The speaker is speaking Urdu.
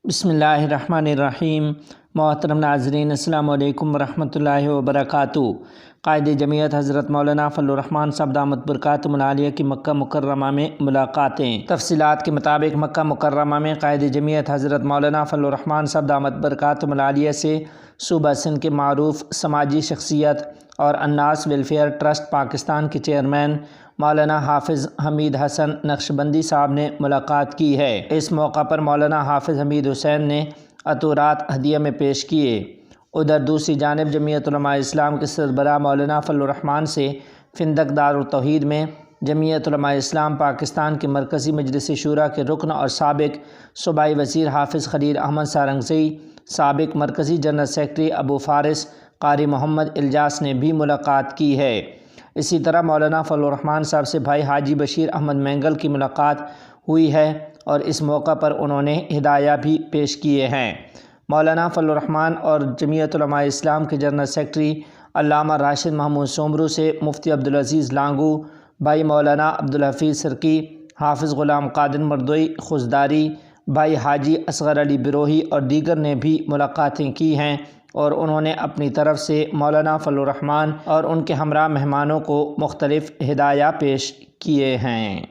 بسم اللہ الرحمن الرحیم۔ محترم ناظرین، السلام علیکم ورحمۃ اللہ وبرکاتہ۔ قائد جمعیت حضرت مولانا فضل الرحمان صاحب دامت برکاتہم العالیہ کی مکہ مکرمہ میں ملاقاتیں۔ تفصیلات کے مطابق مکہ مکرمہ میں قائد جمعیت حضرت مولانا فضل الرحمان صاحب دامت برکاتہم العالیہ سے صوبہ سندھ کے معروف سماجی شخصیت اور الناس ویلفیئر ٹرسٹ پاکستان کے چیئرمین مولانا حافظ حمید حسن نقشبندی صاحب نے ملاقات کی ہے۔ اس موقع پر مولانا حافظ حمید حسین نے عطورات ہدیہ میں پیش کیے۔ ادھر دوسری جانب جمعیت علماء اسلام کے سربراہ مولانا فضل الرحمان سے فندق دارالتوحید میں جمعیت علماء اسلام پاکستان کے مرکزی مجلس شورا کے رکن اور سابق صوبائی وزیر حافظ خلیل احمد سارنگزئی، سابق مرکزی جنرل سیکرٹری ابو فارس قاری محمد الجاس نے بھی ملاقات کی ہے۔ اسی طرح مولانا فضل الرحمان صاحب سے بھائی حاجی بشیر احمد مینگل کی ملاقات ہوئی ہے اور اس موقع پر انہوں نے ہدایہ بھی پیش کیے ہیں۔ مولانا فضل الرحمان اور جمعیت علماء اسلام کے جنرل سیکرٹری علامہ راشد محمود سومرو سے مفتی عبدالعزیز لانگو، بھائی مولانا عبدالحفیظ سرکی، حافظ غلام قادر مردوئی خضداری، بھائی حاجی اصغر علی بروہی اور دیگر نے بھی ملاقاتیں کی ہیں اور انہوں نے اپنی طرف سے مولانا فضل الرحمان اور ان کے ہمراہ مہمانوں کو مختلف ہدایہ پیش کیے ہیں۔